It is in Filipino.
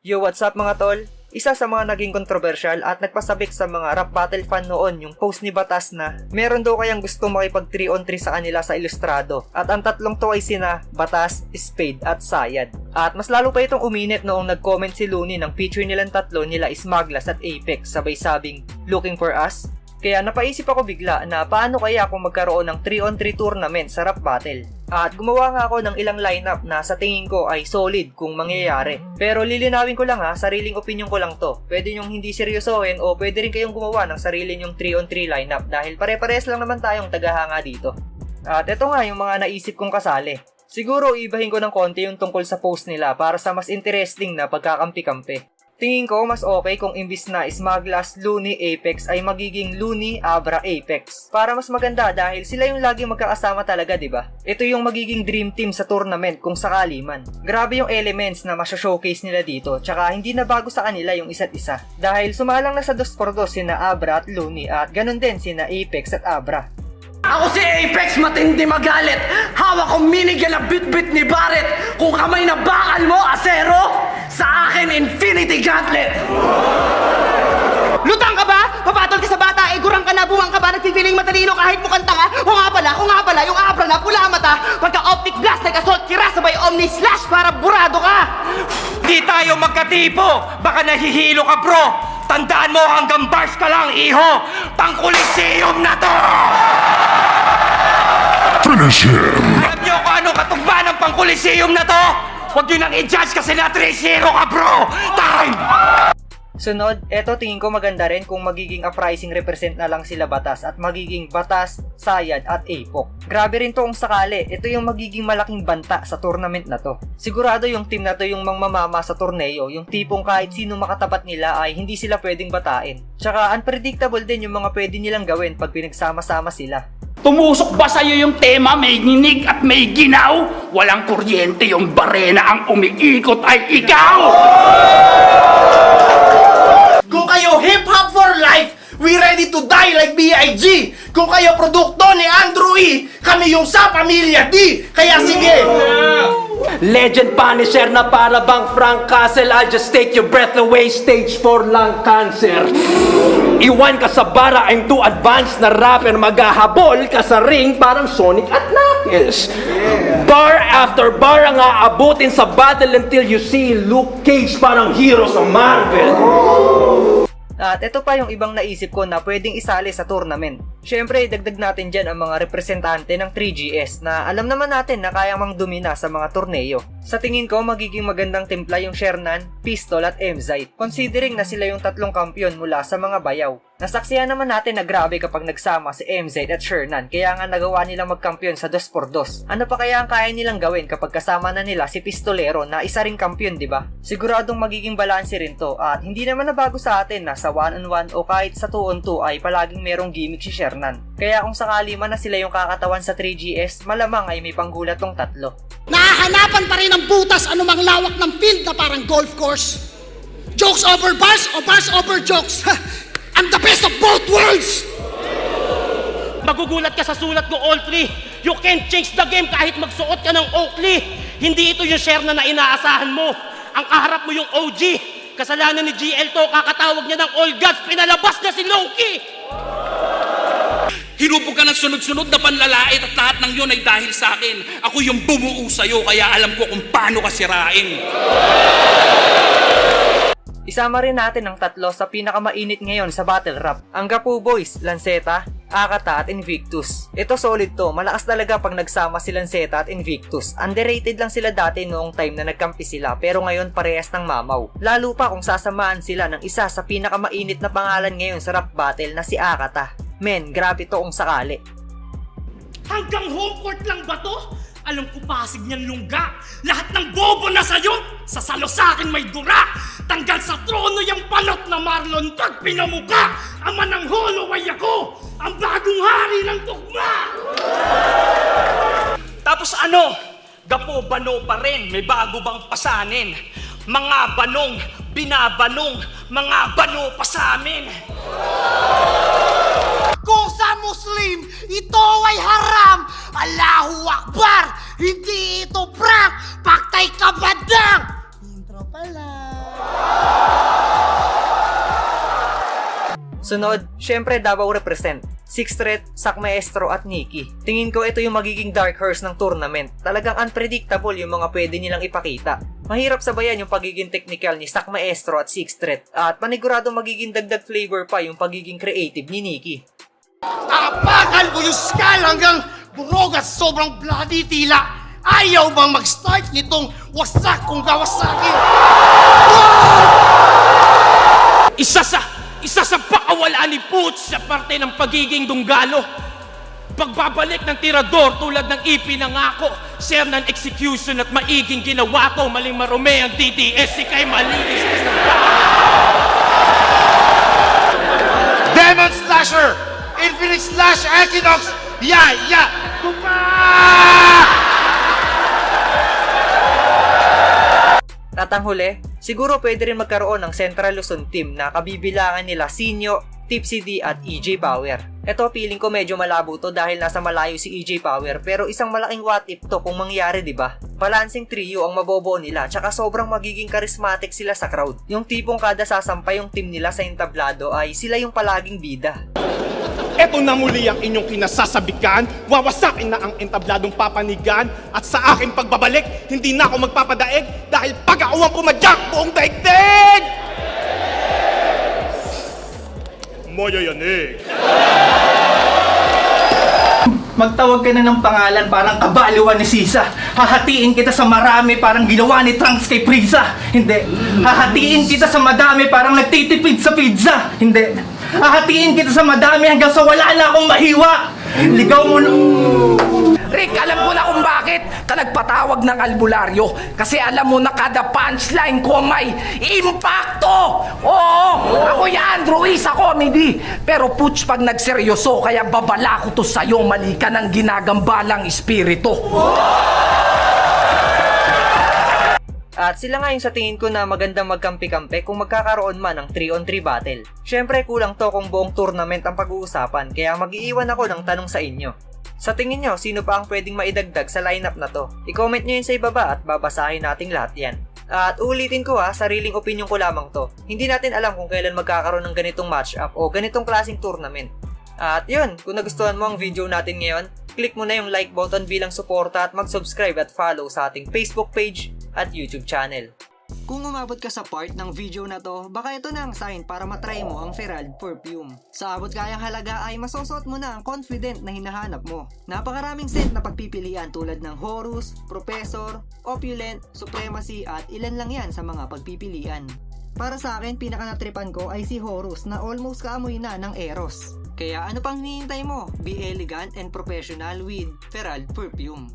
Yo, what's up mga tol? Isa sa mga naging kontrobersyal at nagpasabik sa mga rap battle fan noon yung post ni Batas na meron daw kayang gustong makipag 3-on-3 sa kanila sa Ilustrado. At ang tatlong to ay sina Batas, Spade at Sayad. At mas lalo pa itong uminit noong nag-comment si Looney ng feature nilang tatlo nila Smaglas at Apex sabay sabing, "Looking for us?" Kaya napaisip ako bigla na paano kaya kung magkaroon ng 3-on-3 tournament sa rap battle. At gumawa nga ako ng ilang lineup na sa tingin ko ay solid kung mangyayari. Pero lilinawin ko lang ha, sariling opinion ko lang to. Pwede nyong hindi seryosohin o pwede rin kayong gumawa ng sarili nyong 3-on-3 lineup dahil pare-pares lang naman tayong tagahanga dito. At ito nga yung mga naisip kong kasali. Siguro ibahin ko ng konti yung tungkol sa post nila para sa mas interesting na pagkakampi-kampi. Tingin ko mas okay kung imbis na Smaglas, Looney, Apex ay magiging Looney, Abra, Apex. Para mas maganda dahil sila yung laging magkakasama talaga, diba? Ito yung magiging dream team sa tournament kung sakali man. Grabe yung elements na masya-showcase nila dito, tsaka hindi na bago sa kanila yung isa't isa. Dahil sumalang na sa 2x2 sina Abra at Looney at ganun din sina Apex at Abra. Ako si Apex, matindi magalit. Hawak ko minigyan na bit-bit ni Barret. Kung kamay na bakal mo, asero, sa akin Infinity Gauntlet. Lutang ka ba? Papatol ka sa bata, gurang ka na, buwang ka ba? Nagpipiling matalino kahit mukhang tanga? O nga pala, yung abra na pula mata. Pagka optic blast, nag-assault kira, sabay omni slash para burado ka. Di tayo magkatipo, baka nahihilo ka bro. Tandaan mo hanggang bars ka lang, iho. Pang-Coliseum na to! Finish him! Alam niyo kung ano katugba ng pang-Coliseum na to? Huwag niyo nang i-judge kasi na 3-0 ka bro! Time! Sunod, eto tingin ko maganda rin kung magiging uprising represent na lang sila Batas at magiging Batas, Sayad at Apok. Grabe rin to kung sakali, ito yung magiging malaking banta sa tournament na to. Sigurado yung team na to yung mangmamama sa torneo, yung tipong kahit sino makatapat nila ay hindi sila pwedeng batain. Tsaka unpredictable din yung mga pwede nilang gawin pag pinagsama-sama sila. Tumusok ba sa'yo yung tema may nginig at may ginaw? Walang kuryente yung barena, ang umiikot ay ikaw! Kung kayo hip-hop for life, we ready to die like B.I.G. Kung kayo produkto ni Andrew E., kami yung sa Pamilya D. Kaya sige! Legend Punisher na para bang Frank Castle, I'll just take your breath away, stage 4 lung cancer. Iwan ka sa bara, I'm too advanced na rapper, maghahabol ka sa ring parang Sonic at Knuckles. Bar after bar ang aabutin sa battle until you see Luke Cage parang hero sa Marvel. At ito pa yung ibang naisip ko na pwedeng isali sa tournament. Syempre, dagdag natin dyan ang mga representante ng 3GS na alam naman natin na kayang mangdomina sa mga torneo. Sa tingin ko, magiging magandang timpla yung Shernan, Pistol at Emzite, considering na sila yung tatlong kampiyon mula sa mga bayaw. Nasaksihan naman natin na grabe kapag nagsama si Emzite at Shernan, kaya nga nagawa nilang magkampiyon sa 2x2. Ano pa kaya ang kaya nilang gawin kapag kasama na nila si Pistolero na isa ring kampiyon, diba? Siguradong magiging balanse rin to at hindi naman nabago sa atin na sa 1-on-1 o kahit sa 2-on-2 ay palaging merong gimmick si Shernan. Kaya kung sakali man na sila yung kakatawan sa 3GS, malamang ay may panggulat tong tatlo. Nahahanapan pa rin ng butas anumang lawak ng field na parang golf course. Jokes over bars o bars over jokes. I'm the best of both worlds! Magugulat ka sa sulat ko, all three. You can't change the game kahit magsuot ka ng Oakley. Hindi ito yung share na inaasahan mo. Ang kaharap mo yung OG. Kasalanan ni GL to, kakatawag niya ng all gods, pinalabas na si Loki! Hinubog ka ng sunod-sunod na panlalait at lahat ng yun ay dahil sa akin. Ako yung bumuo sa'yo kaya alam ko kung paano ka sirain. Isama rin natin ang tatlo sa pinakamainit ngayon sa battle rap. Ang Gapu Boys, Lanceta, Akata at Invictus. Ito solid to, malakas talaga pag nagsama si Lanceta at Invictus. Underrated lang sila dati noong time na nagkampi sila pero ngayon parehas ng mamaw. Lalo pa kung sasamaan sila ng isa sa pinakamainit na pangalan ngayon sa rap battle na si Akata. Men, grabe to kung sakali. Hanggang home court lang ba to? Alam ko Pasig niyan lungga. Lahat ng bobo na sa'yo, sasalo sa'kin may dura. Tanggal sa trono yung panot na Marlon pag pinamuka. Ama ng Holloway ako, ang bagong hari ng tugma. Tapos ano? Gapo-bano pa rin, may bago bang pasanin? Mga banong, binabanong, mga bano pa sa amin. Kung sa Muslim, ito ay haram. Allahu Akbar, hindi ito prank. Paktay ka badang. Intro pala. Sunod, syempre Davao represent. Sixth Threat, Sak Maestro at Nikki. Tingin ko ito yung magiging dark horse ng tournament. Talagang unpredictable yung mga pwede nilang ipakita. Mahirap sabayan yung pagiging technical ni Sak Maestro at Sixth Threat. At panigurado magiging dagdag flavor pa yung pagiging creative ni Nikki. Apakan ko yung skull hanggang burog at sobrang bloody tila. Ayaw bang mag-start nitong wasak kung gawasaki? Isa sa pakawala ni Pooch sa parte ng pagiging dunggalo. Pagbabalik ng tirador tulad ng ipinangako, share ng execution at maiging ginawa ko, maling marume ang DDS, ikay malinis. Demon Slasher! Infinite Slash Equinox! Ya! At ang huli, siguro pwede rin magkaroon ng Central Luzon team na kabibilangan nila Sinyo, Tipsy D at EJ Power. Ito feeling ko medyo malabo to dahil nasa malayo si EJ Power, pero isang malaking what if to kung mangyari, di ba? Balancing trio ang mabobuo nila, tsaka sobrang magiging charismatic sila sa crowd. Yung tipong kada sasampay yung team nila sa entablado ay sila yung palaging bida. Eto na muli ang inyong kinasasabikan, wawasakin na ang entabladong papanigan, at sa aking pagbabalik, hindi na ako magpapadaig dahil pag-aawang pumadyak buong daigdig! Mayayanig. Magtawag ka na ng pangalan parang kabaliwan ni Sisa. Hahatiin kita sa marami parang ginawa ni Trunks kay Frieza. Hindi. Hahatiin kita sa madami parang nagtitipid sa pizza. Hindi. Hahatiin kita sa madami hanggang sa wala na akong mahiwa. Ligaw mo na... Rick, alam ko na kung bakit ka nagpatawag ng albularyo. Kasi alam mo na kada punchline ko may impacto! Oo! Ako yan, Ruiz, ako, comedy. Pero Pooch, pag nagseryoso, kaya babala ko to sa'yo, mali ka ng ginagambalang espiritu. At sila nga yung sa tingin ko na magandang magkampi-kampi kung magkakaroon man ng 3-on-3 battle. Syempre kulang to kung buong tournament ang pag-uusapan, kaya mag-iiwan ako ng tanong sa inyo. Sa tingin nyo, sino pa ang pwedeng maidagdag sa lineup na to? I-comment nyo yun sa ibaba at babasahin nating lahat yan. At ulitin ko sariling opinion ko lamang to. Hindi natin alam kung kailan magkakaroon ng ganitong matchup o ganitong klaseng tournament. At yun, kung nagustuhan mo ang video natin ngayon, click mo na yung like button bilang suporta at mag-subscribe at follow sa ating Facebook page at YouTube channel. Kung umabot ka sa part ng video na to, baka ito na ang sign para matry mo ang Ferald Perfume. Sa abot kayang halaga ay masosot mo na ang confident na hinahanap mo. Napakaraming scent na pagpipilian tulad ng Horus, Professor, Opulent, Supremacy at ilan lang yan sa mga pagpipilian. Para sa akin, pinaka-natripan ko ay si Horus na almost kaamoy na ng Eros. Kaya ano pang hinihintay mo? Be elegant and professional with Ferald Perfume.